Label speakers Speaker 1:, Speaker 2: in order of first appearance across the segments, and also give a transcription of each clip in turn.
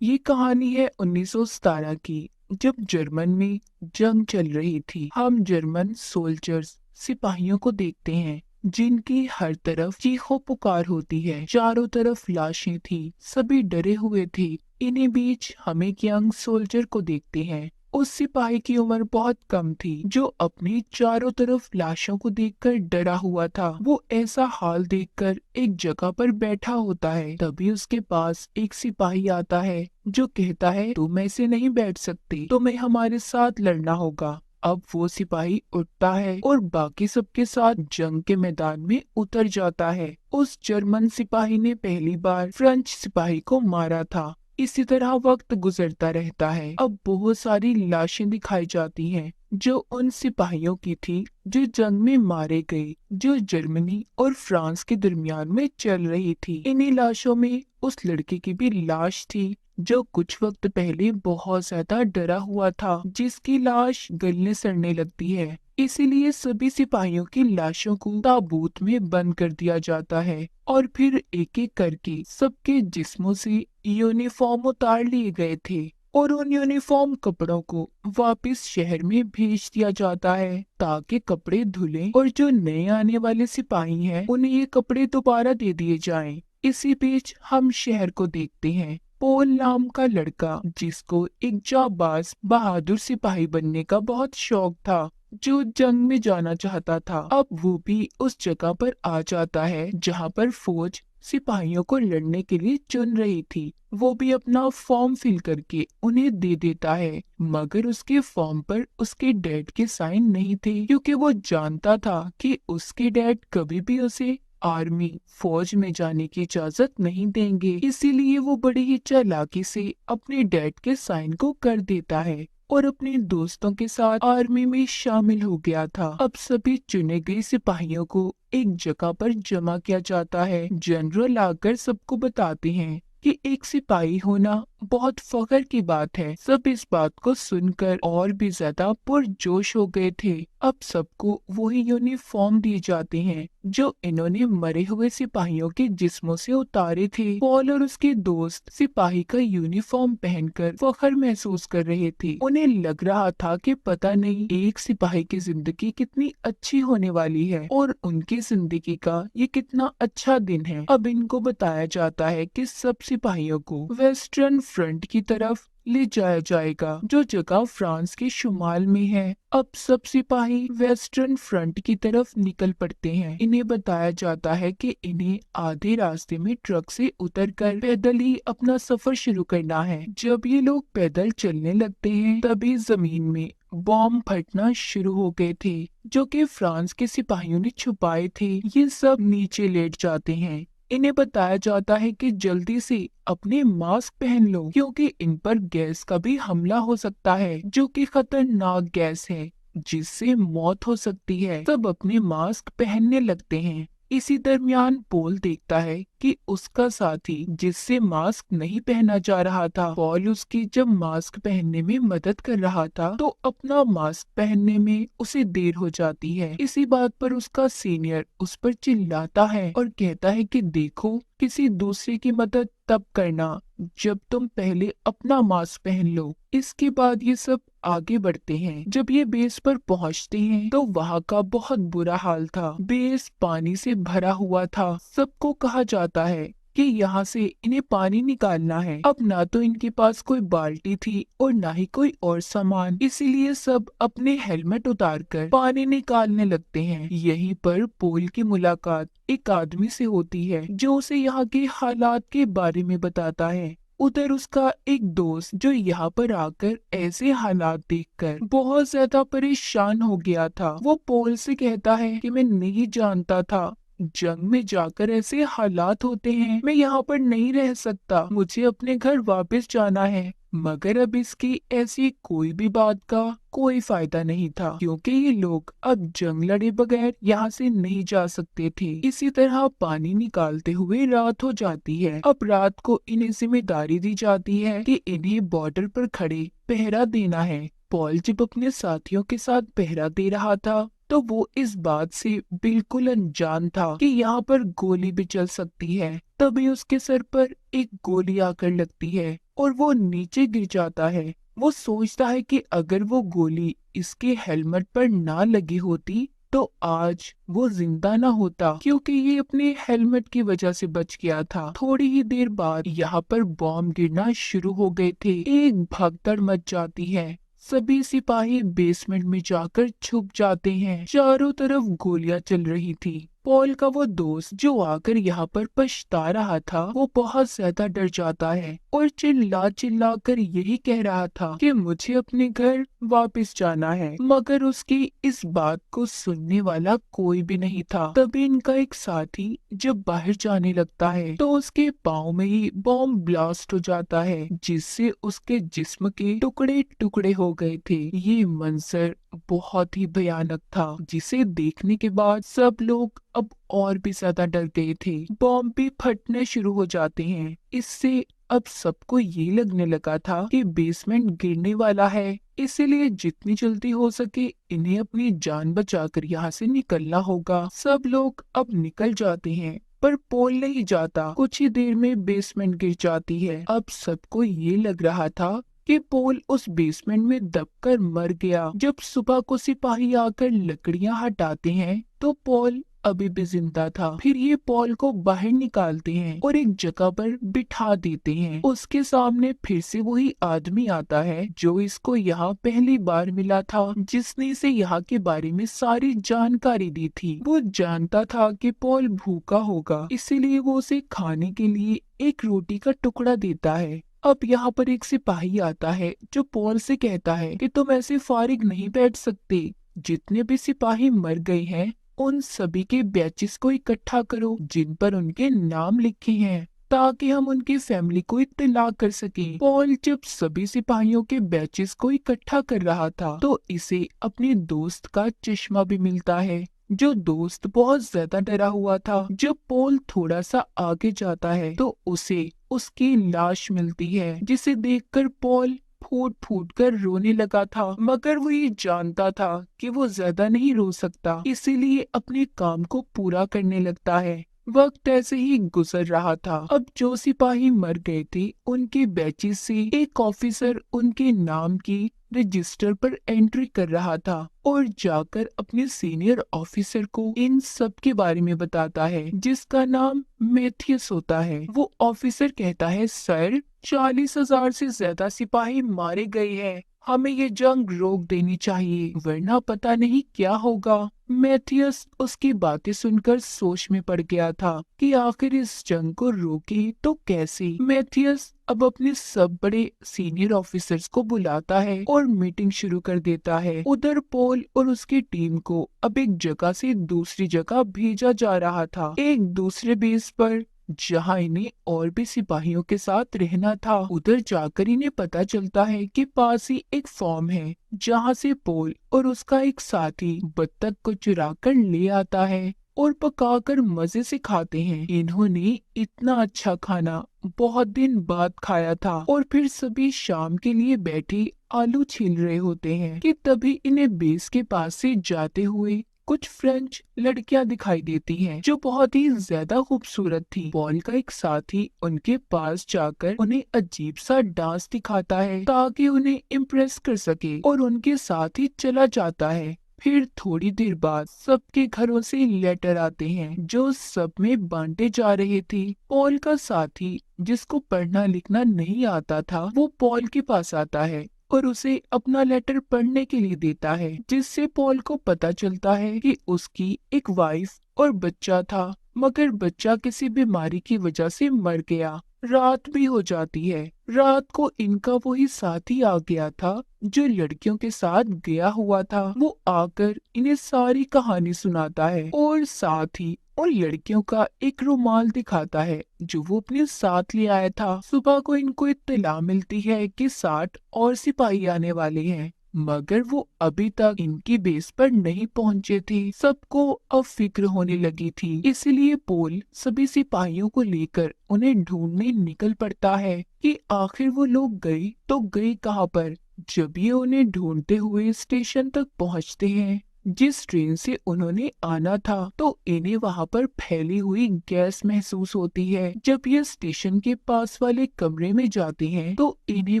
Speaker 1: ये कहानी है 1917 की, जब जर्मन में जंग चल रही थी। हम जर्मन सोल्जर्स सिपाहियों को देखते हैं जिनकी हर तरफ चीखों पुकार होती है। चारों तरफ लाशें थी, सभी डरे हुए थे। इन्हीं बीच हम एक यंग सोल्जर को देखते हैं। उस सिपाही की उम्र बहुत कम थी, जो अपनी चारों तरफ लाशों को देखकर डरा हुआ था। वो ऐसा हाल देखकर एक जगह पर बैठा होता है। तभी उसके पास एक सिपाही आता है जो कहता है, तुम ऐसे नहीं बैठ सकते, तुम्हें हमारे साथ लड़ना होगा। अब वो सिपाही उठता है और बाकी सबके साथ जंग के मैदान में उतर जाता है। उस जर्मन सिपाही ने पहली बार फ्रेंच सिपाही को मारा था। इसी तरह वक्त गुजरता रहता है। अब बहुत सारी लाशें दिखाई जाती हैं जो उन सिपाहियों की थी जो जंग में मारे गए, जो जर्मनी और फ्रांस के दरमियान में चल रही थी। इन्हीं लाशों में उस लड़के की भी लाश थी जो कुछ वक्त पहले बहुत ज्यादा डरा हुआ था, जिसकी लाश गलने सड़ने लगती है। इसीलिए सभी सिपाहियों की लाशों को ताबूत में बंद कर दिया जाता है और फिर एक एक करके सबके जिस्मों से यूनिफॉर्म उतार लिए गए थे और उन यूनिफॉर्म कपड़ों को वापस शहर में भेज दिया जाता है ताकि कपड़े धुले और जो नए आने वाले सिपाही हैं उन्हें ये कपड़े दोबारा दे दिए जाएं। इसी बीच हम शहर को देखते हैं। पोल नाम का लड़का, जिसको एक जाबाज बहादुर सिपाही बनने का बहुत शौक था, जो जंग में जाना चाहता था, अब वो भी उस जगह पर आ जाता है जहाँ पर फौज सिपाहियों को लड़ने के लिए चुन रही थी। वो भी अपना फॉर्म फिल करके उन्हें दे देता है, मगर उसके फॉर्म पर उसके डैड के साइन नहीं थे, क्योंकि वो जानता था कि उसके डैड कभी भी उसे आर्मी फौज में जाने की इजाजत नहीं देंगे। इसीलिए वो बड़ी ही चालाकी से अपने डैड के साइन को कर देता है और अपने दोस्तों के साथ आर्मी में शामिल हो गया था। अब सभी चुने गए सिपाहियों को एक जगह पर जमा किया जाता है। जनरल आकर सबको बताते हैं कि एक सिपाही होना बहुत फख्र की बात है। सब इस बात को सुनकर और भी ज्यादा पुरजोश हो गए थे। अब सबको वही यूनिफॉर्म दिए जाते हैं जो इन्होंने मरे हुए सिपाहियों के जिस्मों से उतारे थे। पॉल और उसके दोस्त सिपाही का यूनिफॉर्म पहनकर फख्र महसूस कर रहे थे। उन्हें लग रहा था कि पता नहीं एक सिपाही की जिंदगी कितनी अच्छी होने वाली है और उनकी जिंदगी का ये कितना अच्छा दिन है। अब इनको बताया जाता है कि सब सिपाहियों को वेस्टर्न फ्रंट की तरफ ले जाया जाएगा, जो जगह फ्रांस के शुमाल में है। अब सब सिपाही वेस्टर्न फ्रंट की तरफ निकल पड़ते हैं। इन्हें बताया जाता है कि इन्हें आधे रास्ते में ट्रक से उतरकर पैदल ही अपना सफर शुरू करना है। जब ये लोग पैदल चलने लगते हैं तभी जमीन में बॉम्ब फटना शुरू हो गए थे, जो कि फ्रांस के सिपाहियों ने छुपाए थे। ये सब नीचे लेट जाते हैं। इन्हें बताया जाता है कि जल्दी से अपने मास्क पहन लो, क्योंकि इन पर गैस का भी हमला हो सकता है, जो कि खतरनाक गैस है जिससे मौत हो सकती है। सब अपने मास्क पहनने लगते हैं। इसी दरमियान पॉल देखता है कि उसका साथी जिससे मास्क नहीं पहना जा रहा था, पॉल उसकी जब मास्क पहनने में मदद कर रहा था तो अपना मास्क पहनने में उसे देर हो जाती है। इसी बात पर उसका सीनियर उस पर चिल्लाता है और कहता है कि देखो, किसी दूसरे की मदद तब करना जब तुम पहले अपना मास्क पहन लो। इसके बाद ये सब आगे बढ़ते हैं। जब ये बेस पर पहुंचते हैं तो वहाँ का बहुत बुरा हाल था। बेस पानी से भरा हुआ था। सबको कहा जाता है कि यहाँ से इन्हें पानी निकालना है। अब ना तो इनके पास कोई बाल्टी थी और ना ही कोई और सामान, इसीलिए सब अपने हेलमेट उतारकर पानी निकालने लगते हैं। यहीं पर पोल की मुलाकात एक आदमी से होती है जो उसे यहाँ के हालात के बारे में बताता है। उधर उसका एक दोस्त जो यहाँ पर आकर ऐसे हालात देखकर बहुत ज्यादा परेशान हो गया था, वो पोल से कहता है कि मैं नहीं जानता था जंग में जाकर ऐसे हालात होते हैं। मैं यहाँ पर नहीं रह सकता, मुझे अपने घर वापस जाना है। मगर अब इसकी ऐसी कोई भी बात का कोई फायदा नहीं था, क्योंकि ये लोग अब जंग लड़े बगैर यहाँ से नहीं जा सकते थे। इसी तरह पानी निकालते हुए रात हो जाती है। अब रात को इन्हें जिम्मेदारी दी जाती है कि इन्हें बॉर्डर पर खड़े पहरा देना है। पॉल जब अपने साथियों के साथ पहरा दे रहा था तो वो इस बात से बिल्कुल अनजान था कि यहाँ पर गोली भी चल सकती है। तभी उसके सर पर एक गोली आकर लगती है और वो नीचे गिर जाता है। वो सोचता है कि अगर वो गोली इसके हेलमेट पर ना लगी होती तो आज वो जिंदा ना होता, क्योंकि ये अपने हेलमेट की वजह से बच गया था। थोड़ी ही देर बाद यहाँ पर बॉम्ब गिरना शुरू हो गए थे। एक भगदड़ मच जाती है। सभी सिपाही बेसमेंट में जाकर छुप जाते हैं। चारों तरफ गोलियां चल रही थी। पॉल का वो दोस्त जो आकर यहाँ पर पछता रहा था, वो बहुत ज्यादा डर जाता है और चिल्ला चिल्ला कर यही कह रहा था कि मुझे अपने घर वापस जाना है, मगर उसकी इस बात को सुनने वाला कोई भी नहीं था। तभी इनका एक साथी जब बाहर जाने लगता है तो उसके पाँव में ही बॉम्ब ब्लास्ट हो जाता है, जिससे उसके जिस्म के टुकड़े टुकड़े हो गए थे। ये मंजर बहुत ही भयानक था, जिसे देखने के बाद सब लोग अब और भी ज्यादा डर गए थे। बॉम्ब भी फटने शुरू हो जाते हैं। इससे अब सबको ये लगने लगा था कि बेसमेंट गिरने वाला है, इसीलिए जितनी जल्दी हो सके इन्हें अपनी जान बचाकर यहाँ से निकलना होगा। सब लोग अब निकल जाते हैं पर पोल नहीं जाता। कुछ ही देर में बेसमेंट गिर जाती है। अब सबको ये लग रहा था कि पोल उस बेसमेंट में दबकर मर गया। जब सुबह को सिपाही आकर लकड़ियां हटाते हैं तो पोल अभी भी जिंदा था। फिर ये पॉल को बाहर निकालते हैं और एक जगह पर बिठा देते हैं। उसके सामने फिर से वही आदमी आता है जो इसको यहाँ पहली बार मिला था, जिसने इसे यहाँ के बारे में सारी जानकारी दी थी। वो जानता था कि पॉल भूखा होगा, इसीलिए वो उसे खाने के लिए एक रोटी का टुकड़ा देता है। अब यहाँ पर एक सिपाही आता है जो पॉल से कहता है कि तुम ऐसे फारिग नहीं बैठ सकते। जितने भी सिपाही मर गए हैं उन सभी के बैचेस को इकट्ठा करो जिन पर उनके नाम लिखे हैं, ताकि हम उनकी फैमिली को इत्तला कर सकें। पॉल जब सभी सिपाहियों के बैचेस को इकट्ठा कर रहा था तो इसे अपने दोस्त का चश्मा भी मिलता है, जो दोस्त बहुत ज्यादा डरा हुआ था। जब पॉल थोड़ा सा आगे जाता है तो उसे उसकी लाश मिलती है, जिसे देखकर पॉल फूट फूट कर रोने लगा था, मगर वो ये जानता था कि वो ज्यादा नहीं रो सकता, इसीलिए अपने काम को पूरा करने लगता है। वक्त ऐसे ही गुजर रहा था। अब जो सिपाही मर गए थे उनके बैचेस से एक ऑफिसर उनके नाम की रजिस्टर पर एंट्री कर रहा था और जाकर अपने सीनियर ऑफिसर को इन सब के बारे में बताता है, जिसका नाम मैथियस होता है। वो ऑफिसर कहता है, सर 40,000 से ज्यादा सिपाही मारे गए हैं, हमें ये जंग रोक देनी चाहिए वरना पता नहीं क्या होगा। मैथियस उसकी बातें सुनकर सोच में पड़ गया था कि आखिर इस जंग को रोके तो कैसे। मैथियस अब अपने सब बड़े सीनियर ऑफिसर्स को बुलाता है और मीटिंग शुरू कर देता है। उधर पॉल और उसकी टीम को अब एक जगह से दूसरी जगह भेजा जा रहा था, एक दूसरे बेस पर, जहां इन्हें और भी सिपाहियों के साथ रहना था। उधर जाकर इन्हें पता चलता है कि पास ही एक फार्म है जहां से पॉल और उसका एक साथी बत्तख को चुरा कर ले आता है और पकाकर मजे से खाते हैं। इन्होंने इतना अच्छा खाना बहुत दिन बाद खाया था और फिर सभी शाम के लिए बैठे आलू छील रहे होते हैं कि तभी इन्हें बेस के पास से जाते हुए कुछ फ्रेंच लड़कियां दिखाई देती हैं जो बहुत ही ज्यादा खूबसूरत थी। पॉल का एक साथी उनके पास जाकर उन्हें अजीब सा डांस दिखाता है ताकि उन्हें इम्प्रेस कर सके और उनके साथ ही चला जाता है। फिर थोड़ी देर बाद सबके घरों से लेटर आते हैं जो सब में बांटे जा रहे थे। पॉल का साथी जिसको पढ़ना लिखना नहीं आता था वो पॉल के पास आता है और उसे अपना लेटर पढ़ने के लिए देता है, जिससे पॉल को पता चलता है कि उसकी एक वाइफ और बच्चा था, मगर बच्चा किसी बीमारी की वजह से मर गया। रात भी हो जाती है। रात को इनका वही साथी आ गया था जो लड़कियों के साथ गया हुआ था। वो आकर इन्हें सारी कहानी सुनाता है और साथ ही उन लड़कियों का एक रुमाल दिखाता है जो वो अपने साथ ले आया था। सुबह को इनको इत्तला मिलती है कि 60 और सिपाही आने वाले हैं, मगर वो अभी तक इनकी बेस पर नहीं पहुंचे थे। सबको अब फिक्र होने लगी थी, इसलिए पॉल सभी सिपाहियों को लेकर उन्हें ढूंढने निकल पड़ता है कि आखिर वो लोग गए तो गए कहाँ पर। जब ये उन्हें ढूंढते हुए स्टेशन तक पहुंचते हैं जिस ट्रेन से उन्होंने आना था, तो इन्हें वहां पर फैली हुई गैस महसूस होती है। जब ये स्टेशन के पास वाले कमरे में जाते हैं, तो इन्हें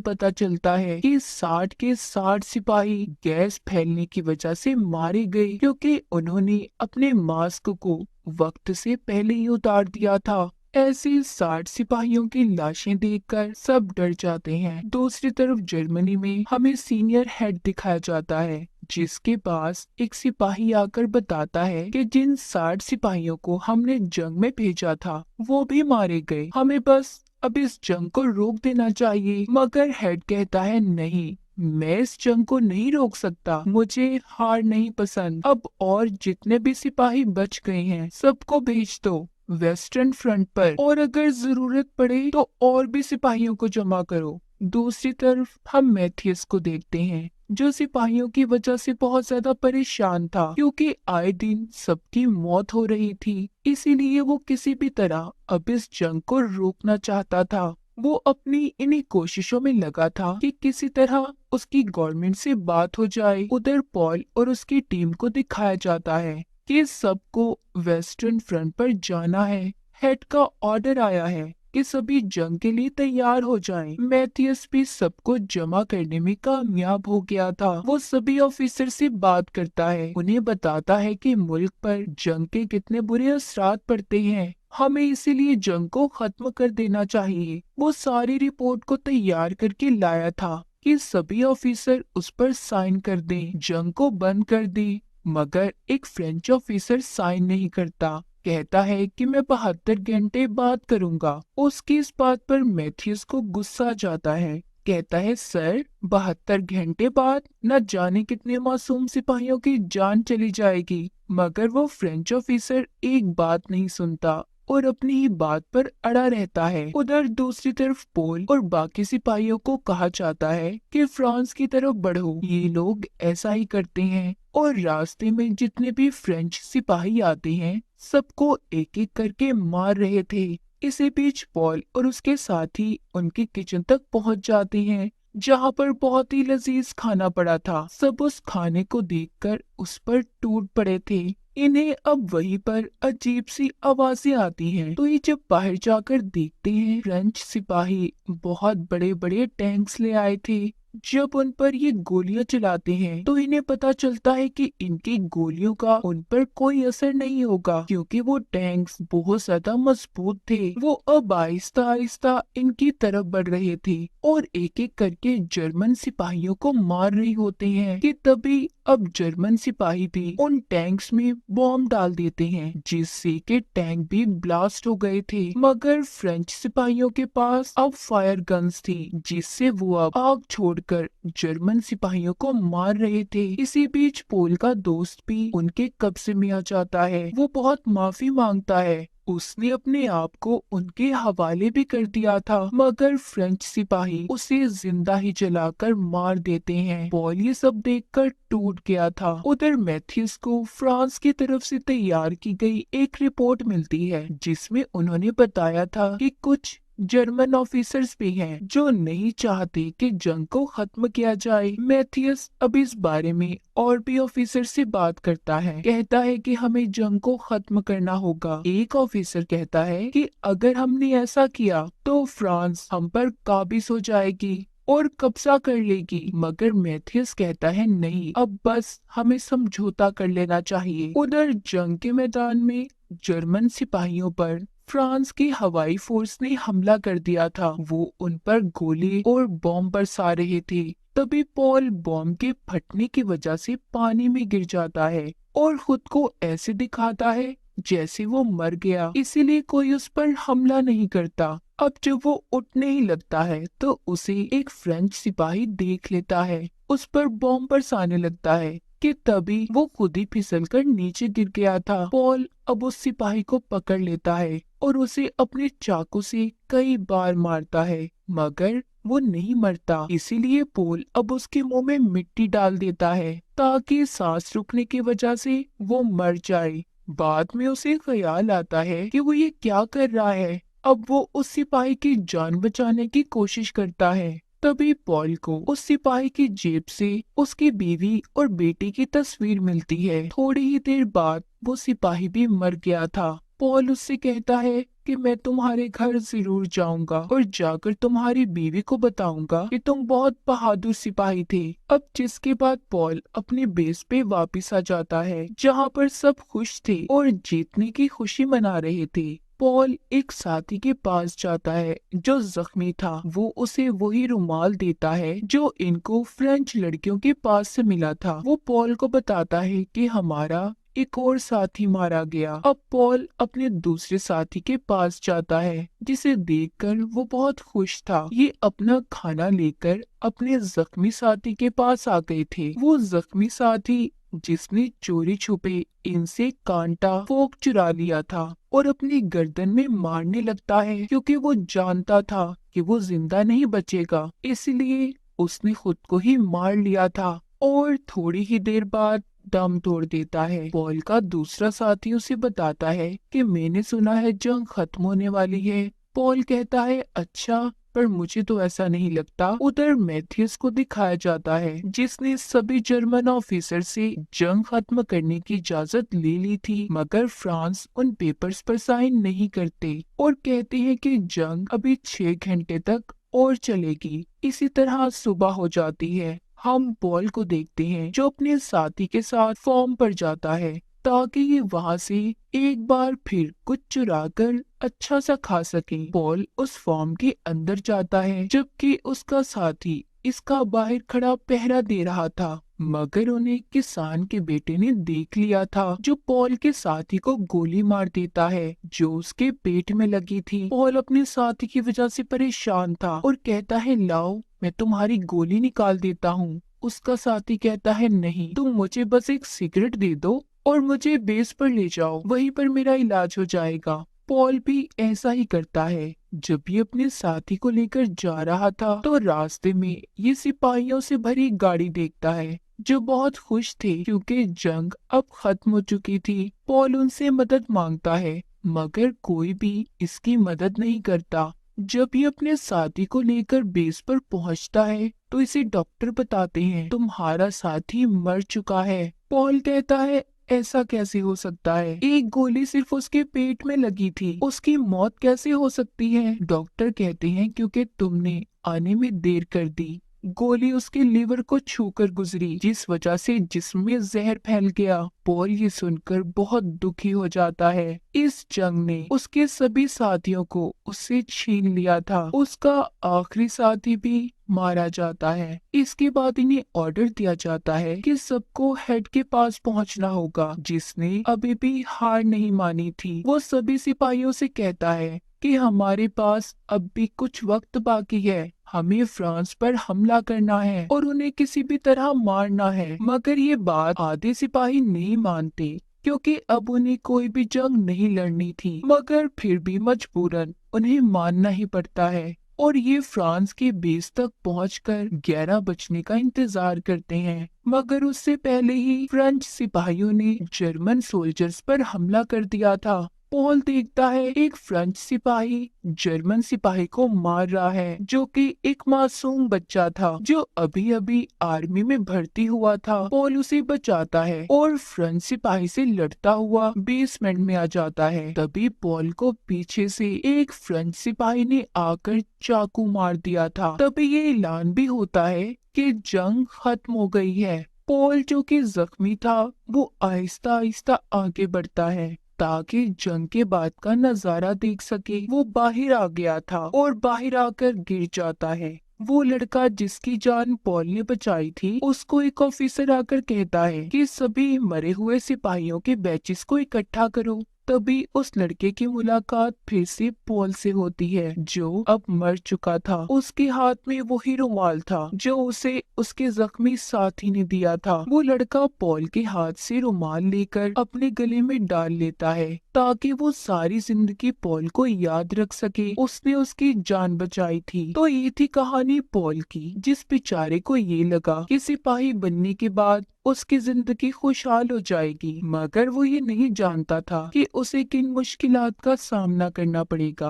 Speaker 1: पता चलता है कि 60 के 60 सिपाही गैस फैलने की वजह से मारे गए, क्योंकि उन्होंने अपने मास्क को वक्त से पहले ही उतार दिया था। ऐसे 60 सिपाहियों की लाशें देखकर सब डर जाते हैं। दूसरी तरफ जर्मनी में हमें सीनियर हेड दिखाया जाता है, जिसके पास एक सिपाही आकर बताता है कि जिन 60 सिपाहियों को हमने जंग में भेजा था, वो भी मारे गए। हमें बस अब इस जंग को रोक देना चाहिए। मगर हेड कहता है, नहीं, मैं इस जंग को नहीं रोक सकता। मुझे हार नहीं पसंद। अब और जितने भी सिपाही बच गए हैं, सबको भेज दो वेस्टर्न फ्रंट पर, और अगर जरूरत पड़े तो और भी सिपाहियों को जमा करो। दूसरी तरफ हम मैथियस को देखते हैं, जो सिपाहियों की वजह से बहुत ज्यादा परेशान था, क्योंकि आए दिन सबकी मौत हो रही थी। इसीलिए वो किसी भी तरह अब इस जंग को रोकना चाहता था। वो अपनी इन्हीं कोशिशों में लगा था कि किसी तरह उसकी गवर्नमेंट से बात हो जाए। उधर पॉल और उसकी टीम को दिखाया जाता है कि सबको वेस्टर्न फ्रंट पर जाना है। हेड का ऑर्डर आया है कि सभी जंग के लिए तैयार हो जाएं। मैथियस भी सबको जमा करने में कामयाब हो गया था। वो सभी ऑफिसर से बात करता है, उन्हें बताता है कि मुल्क पर जंग के कितने बुरे असरात पड़ते हैं, हमें इसीलिए जंग को खत्म कर देना चाहिए। वो सारी रिपोर्ट को तैयार करके लाया था कि सभी ऑफिसर उस पर साइन कर दें, जंग को बंद कर दें। मगर एक फ्रेंच ऑफिसर साइन नहीं करता, कहता है कि मैं 72 घंटे बाद करूंगा। उसकी इस बात पर मैथ्यूस को गुस्सा आ जाता है। कहता है, सर, 72 घंटे बाद न जाने कितने मासूम सिपाहियों की जान चली जाएगी। मगर वो फ्रेंच ऑफिसर एक बात नहीं सुनता और अपनी ही बात पर अड़ा रहता है। उधर दूसरी तरफ पोल और बाकी सिपाहियों को कहा जाता है कि फ्रांस की तरफ बढ़ो। ये लोग ऐसा ही करते हैं और रास्ते में जितने भी फ्रेंच सिपाही आते हैं, सबको एक एक करके मार रहे थे। इसी बीच पॉल और उसके साथी उनकी किचन तक पहुंच जाते हैं, जहां पर बहुत ही लजीज खाना पड़ा था। सब उस खाने को देखकर उस पर टूट पड़े थे। इन्हें अब वहीं पर अजीब सी आवाजें आती हैं, तो ये जब बाहर जाकर देखते हैं, फ्रेंच सिपाही बहुत बड़े बड़े टैंक्स ले आए थे। जब उन पर ये गोलियां चलाते हैं, तो इन्हें पता चलता है कि इनकी गोलियों का उन पर कोई असर नहीं होगा, क्योंकि वो टैंक्स बहुत ज्यादा मजबूत थे। वो अब आहिस्ता आहिस्ता इनकी तरफ बढ़ रहे थे और एक एक करके जर्मन सिपाहियों को मार रहे होते हैं कि तभी अब जर्मन सिपाही भी उन टैंक्स में बॉम्ब डाल देते हैं, जिससे के टैंक भी ब्लास्ट हो गए थे। मगर फ्रेंच सिपाहियों के पास अब फायर गन्स थी, जिससे वो अब आग छोड़कर जर्मन सिपाहियों को मार रहे थे। इसी बीच पोल का दोस्त भी उनके कब्जे में आ जाता है। वो बहुत माफी मांगता है, उसने अपने आप को उनके हवाले भी कर दिया था। मगर फ्रेंच सिपाही उसे जिंदा ही जलाकर मार देते हैं। पॉल ये सब देखकर टूट गया था। उधर मैथ्यूस को फ्रांस की तरफ से तैयार की गई एक रिपोर्ट मिलती है, जिसमें उन्होंने बताया था कि कुछ जर्मन ऑफिसर्स भी हैं जो नहीं चाहते कि जंग को खत्म किया जाए। मैथियस अब इस बारे में और भी ऑफिसर से बात करता है, कहता है कि हमें जंग को खत्म करना होगा। एक ऑफिसर कहता है कि अगर हमने ऐसा किया तो फ्रांस हम पर काबिज हो जाएगी और कब्जा कर लेगी। मगर मैथियस कहता है, नहीं, अब बस हमें समझौता कर लेना चाहिए। उधर जंग के मैदान में जर्मन सिपाहियों पर फ्रांस की हवाई फोर्स ने हमला कर दिया था। वो उन पर गोली और बॉम्ब बरसा रहे थे। तभी पॉल बॉम्ब के फटने की वजह से पानी में गिर जाता है और खुद को ऐसे दिखाता है जैसे वो मर गया। इसीलिए कोई उस पर हमला नहीं करता। अब जब वो उठने ही लगता है, तो उसे एक फ्रेंच सिपाही देख लेता है। उस पर बॉम्ब बरसाने लगता है कि तभी वो खुद ही फिसलकर नीचे गिर गया था। पॉल अब उस सिपाही को पकड़ लेता है और उसे अपने चाकू से कई बार मारता है, मगर वो नहीं मरता। इसीलिए पॉल अब उसके मुंह में मिट्टी डाल देता है, ताकि सांस रुकने की वजह से वो मर जाए। बाद में उसे ख्याल आता है कि वो ये क्या कर रहा है। अब वो उस सिपाही की जान बचाने की कोशिश करता है, तभी पॉल को उस सिपाही की जेब से उसकी बीवी और बेटी की तस्वीर मिलती है। थोड़ी ही देर बाद वो सिपाही भी मर गया था। पॉल उससे कहता है कि मैं तुम्हारे घर जरूर जाऊंगा और जाकर तुम्हारी बीवी को बताऊंगा कि तुम बहुत बहादुर सिपाही थे। अब जिसके बाद पॉल अपने बेस पे वापस आ जाता है जहाँ पर सब खुश थे और जीतने की खुशी मना रहे थे। पॉल एक साथी के पास जाता है जो जख्मी था। वो उसे वही रुमाल देता है जो इनको फ्रेंच लड़कियों के पास से मिला था। वो पॉल को बताता है कि हमारा एक और साथी मारा गया। अब पॉल अपने दूसरे साथी के पास जाता है जिसे देखकर वो बहुत खुश था। ये अपना खाना लेकर अपने जख्मी साथी के पास आ गए थे। वो जख्मी साथी जिसने चोरी छुपे इनसे कांटा फोक चुरा लिया था और अपनी गर्दन में मारने लगता है क्योंकि वो जानता था कि वो जिंदा नहीं बचेगा, इसलिए उसने खुद को ही मार लिया था और थोड़ी ही देर बाद दम तोड़ देता है। पॉल का दूसरा साथी उसे बताता है कि मैंने सुना है जंग खत्म होने वाली है। पॉल कहता है अच्छा, पर मुझे तो ऐसा नहीं लगता। उधर मैथियस को दिखाया जाता है जिसने सभी जर्मन ऑफिसर से जंग खत्म करने की इजाजत ले ली थी, मगर फ्रांस उन पेपर्स पर साइन नहीं करते और कहते हैं कि जंग अभी 6 घंटे तक और चलेगी। इसी तरह सुबह हो जाती है। हम पॉल को देखते हैं जो अपने साथी के साथ फॉर्म पर जाता है ताकि ये वहाँ से एक बार फिर कुछ चुरा कर अच्छा सा खा सके। पॉल उस फॉर्म के अंदर जाता है जबकि उसका साथी इसका बाहर खड़ा पहरा दे रहा था, मगर उन्हें किसान के बेटे ने देख लिया था जो पॉल के साथी को गोली मार देता है जो उसके पेट में लगी थी। पॉल अपने साथी की वजह से परेशान था और कहता है लाओ मैं तुम्हारी गोली निकाल देता हूँ। उसका साथी कहता है नहीं, तुम मुझे बस एक सिगरेट दे दो और मुझे बेस पर ले जाओ, वहीं पर मेरा इलाज हो जाएगा। पॉल भी ऐसा ही करता है। जब ये अपने साथी को लेकर जा रहा था तो रास्ते में ये सिपाहियों से भरी गाड़ी देखता है जो बहुत खुश थे क्योंकि जंग अब खत्म हो चुकी थी। पॉल उनसे मदद मांगता है मगर कोई भी इसकी मदद नहीं करता। जब ये अपने साथी को लेकर बेस पर पहुंचता है तो इसे डॉक्टर बताते हैं तुम्हारा साथी मर चुका है। पॉल कहता है ऐसा कैसे हो सकता है, एक गोली सिर्फ उसके पेट में लगी थी, उसकी मौत कैसे हो सकती है। डॉक्टर कहते हैं क्योंकि तुमने आने में देर कर दी। गोली उसके लीवर को छूकर गुजरी जिस वजह से जिस्म में जहर फैल गया। पॉल ये सुनकर बहुत दुखी हो जाता है। इस जंग ने उसके सभी साथियों को उससे छीन लिया था। उसका आखिरी साथी भी मारा जाता है। इसके बाद इन्हें ऑर्डर दिया जाता है कि सबको हेड के पास पहुंचना होगा जिसने अभी भी हार नहीं मानी थी। वो सभी सिपाहियों से कहता है कि हमारे पास अब भी कुछ वक्त बाकी है, हमें फ्रांस पर हमला करना है और उन्हें किसी भी तरह मारना है। मगर ये बात आधे सिपाही नहीं मानते क्योंकि अब उन्हें कोई भी जंग नहीं लड़नी थी, मगर फिर भी मजबूरन उन्हें मानना ही पड़ता है और ये फ्रांस के बेस तक पहुंचकर 11 बजने का इंतजार करते हैं। मगर उससे पहले ही फ्रेंच सिपाहियों ने जर्मन सोल्जर्स पर हमला कर दिया था। पॉल देखता है एक फ्रेंच सिपाही जर्मन सिपाही को मार रहा है जो कि एक मासूम बच्चा था जो अभी अभी आर्मी में भर्ती हुआ था। पॉल उसे बचाता है और फ्रेंच सिपाही से लड़ता हुआ बेसमेंट में आ जाता है। तभी पॉल को पीछे से एक फ्रेंच सिपाही ने आकर चाकू मार दिया था। तभी ये ऐलान भी होता है कि जंग खत्म हो गई है। पॉल जो कि जख्मी था वो आहिस्ता आहिस्ता आगे बढ़ता है ताकि जंग के बाद का नजारा देख सके। वो बाहर आ गया था और बाहर आकर गिर जाता है। वो लड़का जिसकी जान पॉल ने बचाई थी उसको एक ऑफिसर आकर कहता है कि सभी मरे हुए सिपाहियों के बैचेस को इकट्ठा करो। तभी उस लड़के की मुलाकात फिर से पॉल से होती है जो अब मर चुका था। उसके हाथ में वही रुमाल था जो उसे उसके जख्मी साथी ने दिया था। वो लड़का पॉल के हाथ से रुमाल लेकर अपने गले में डाल लेता है ताकि वो सारी जिंदगी पॉल को याद रख सके उसने उसकी जान बचाई थी। तो ये थी कहानी पॉल की जिस बेचारे को ये लगा कि सिपाही बनने के बाद उसकी जिंदगी खुशहाल हो जाएगी, मगर वो ये नहीं जानता था कि उसे किन मुश्किलात का सामना करना पड़ेगा।